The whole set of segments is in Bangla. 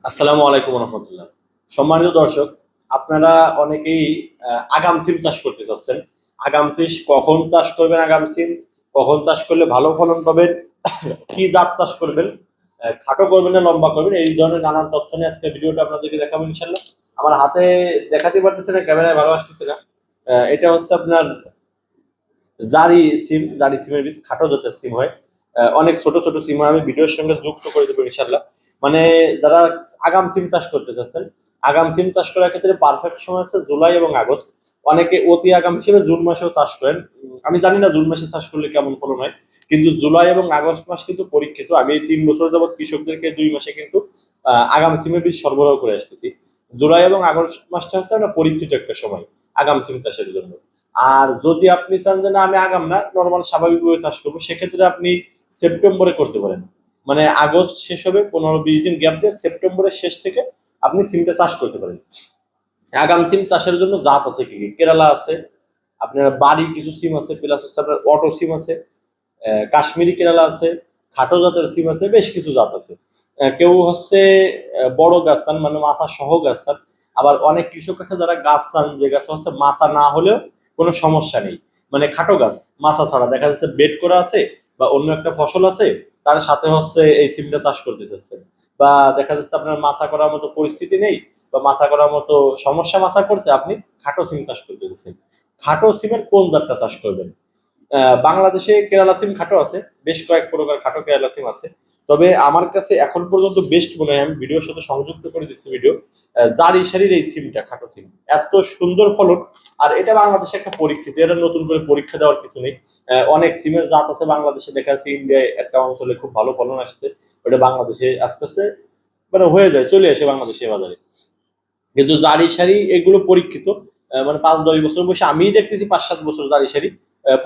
আসসালামু আলাইকুম রহমতুল্লাহ। সম্মানিত দর্শক, আপনারা অনেকেই আগাম সিম চাষ করতে চাচ্ছেন। আগাম সিম কখন চাষ করবেন, আগাম সিম কখন চাষ করলে ভালো ফলন পাবেন, কি জাত চাষ করবেন, খাটো করবেন না লম্বা করবেন, এই ধরনের নানান তথ্য নিয়ে আজকে ভিডিওটা আপনাদেরকে দেখাবো ইনশাল্লাহ। আমার হাতে দেখাতে পারতেছে না, ক্যামেরায় ভালো আসতেছে না। এটা হচ্ছে আপনার জারি সিম। জারি সিমের বীজ খাটো জাতের সিম হয়। অনেক ছোট ছোট সিম হয়, আমি ভিডিওর সঙ্গে যুক্ত করে দেবো ইনশাল্লাহ। মানে যারা আগাম সিম চাষ করতে চাচ্ছেন, আগাম সিম চাষ করার ক্ষেত্রে পারফেক্ট সময় হচ্ছে জুলাই এবং আগস্ট। অনেকে অতি আগাম হিসেবে জুন মাসেও চাষ করেন। আমি জানি না জুন মাসে চাষ করলে কেমন ফলন হয়, কিন্তু জুলাই এবং আগস্ট মাস কিন্তু পরীক্ষিত। আমি এই 3 বছর যাবৎ কৃষকদেরকে 2 মাসে কিন্তু আগাম সিমের বীজ সরবরাহ করে আসতেছি। জুলাই এবং আগস্ট মাসটা হচ্ছে একটা পরীক্ষিত একটা সময় আগাম সিম চাষের জন্য। আর যদি আপনি চান যে না আমি আগাম না, নর্মাল স্বাভাবিকভাবে চাষ করবো, সেক্ষেত্রে আপনি সেপ্টেম্বরে করতে পারেন। মানে আগস্ট শেষ হবে, 15-20 দিন গ্যাপ দিয়ে সেপ্টেম্বরের শেষ থেকে আপনি সিমটা চাষ করতে পারেন। আগাম সিম চাষের জন্য জাত আছে কি কি? কেরালা আছে, আপনার বাড়ি কিছু সিম আছে, প্লাস হচ্ছে আপনার অটো সিম আছে, কাশ্মীরি কেরালা আছে, খাটো জাতের সিম আছে, বেশ কিছু জাত আছে। কেউ হচ্ছে বড় গাছ চান, মানে মাথা সহ গাছ চান। আবার অনেক কৃষক আছে যারা গাছ চান যে গাছ হচ্ছে মাথা না হলেও কোনো সমস্যা নেই, মানে খাটো গাছ মাথা ছাড়া দেখা যাচ্ছে বেড করা আছে বা অন্য একটা ফসল আছে, তার সাথে হচ্ছে এই সিমটা চাষ করতে চাচ্ছেন। বা দেখা যাচ্ছে আপনার মাছা করার মতো পরিস্থিতি নেই বা মাছা করার মতো সমস্যা, মাছা করতে আপনি খাটো সিম চাষ করতে চাচ্ছেন। খাটো সিমের কোন জাতটা চাষ করবেন? বাংলাদেশে কেরালা সিম খাটো আছে, বেশ কয়েক প্রকার খাটো কেরালা সিম আছে। তবে আমার কাছে এখন পর্যন্ত বেস্ট মনে হয়, আমি ভিডিওর সাথে সংযুক্ত করে দিচ্ছি ভিডিও, জারি সারির এই সিমটা খাটো সিম, এত সুন্দর ফলন। আর এটা বাংলাদেশে একটা পরীক্ষিত, এটা নতুন করে পরীক্ষা দেওয়ার কিছু নেই। অনেক সিমের জাত আছে বাংলাদেশে, দেখা যাচ্ছে ইন্ডিয়ায় একটা অঞ্চলে খুব ভালো ফলন আসছে, ওটা বাংলাদেশে আস্তে আস্তে মানে হয়ে যায়, চলে আসে বাংলাদেশে বাজারে। কিন্তু জারি সারি এগুলো পরীক্ষিত। মানে 5-10 বছর বয়সে আমি দেখতেছি 5-7 বছর জারি সারি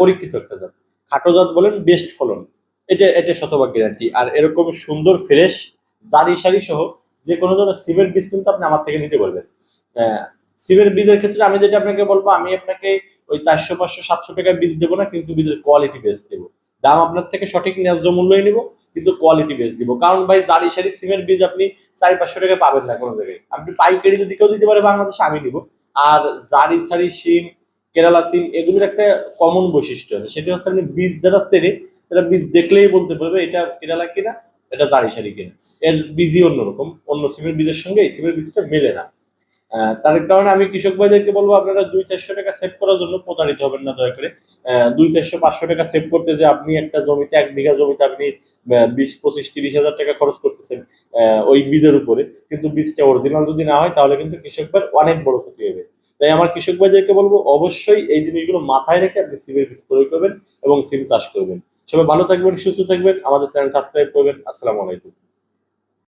পরীক্ষিত একটা জাত। খাটো জাত বলেন বেস্ট ফলন, এটা এটা শতভাগ গ্যারান্টি। আর এরকম সুন্দর ফ্রেশ জারি সারি সহ যে কোনো ধরনের সিমের বীজ কিন্তু আপনি আমার থেকে নিতে পারবেন। আহ, সিমের বীজের ক্ষেত্রে আমি যেটা আপনাকে বলবো, আমি আপনাকে ওই 400-500-700 টাকার বীজ দেবো না, কিন্তু বীজের কোয়ালিটি বেস্ট দেবো। দাম আপনার থেকে সঠিক ন্যায্য মূল্যই নিব, কিন্তু কোয়ালিটি বেস্ট দিব। কারণ ভাই জারি সারি সিমের বীজ আপনি 400-500 টাকা পাবেন না কোনো জায়গায়। আপনি পাইকারি যদি কেউ দিতে পারে বাংলাদেশে, আমি নিব। আর জারি সারি সিম, কেরালা সিম এগুলোর একটা কমন বৈশিষ্ট্য আছে, সেটা হচ্ছে আপনি বীজ যারা চেনে তারা বীজ দেখলেই বলতে পারবে এটা কেরালা কিনা, এটা জারি সারি কিনা। এর বীজই অন্যরকম, অন্য সিমের বীজের সঙ্গে এই সিমের বীজটা মেলে না। তার কারণে আমি কৃষক ভাইদেরকে বলবো, আপনারা 200-400 টাকা সেভ করার জন্য প্রতারিত হবেন না দয়া করে। 200-500 টাকা সেভ করতে যে আপনি একটা জমিতে, 1 বিঘা জমিতে আপনি 20-25-30 হাজার টাকা খরচ করতেছেন ওই বীজের উপরে, কিন্তু বীজটা অরিজিনাল যদি না হয় তাহলে কিন্তু কৃষক ভাই অনেক বড় ক্ষতি হবে। তাই আমার কৃষক ভাইদেরকে বলবো, অবশ্যই এই জিনিসগুলো মাথায় রেখে আপনি সিমের বীজ প্রয়োগ করবেন এবং সিম চাষ করবেন। সবাই ভালো থাকবেন, সুস্থ থাকবেন, আমাদের চ্যানেল সাবস্ক্রাইব করবেন। আসসালামু আলাইকুম।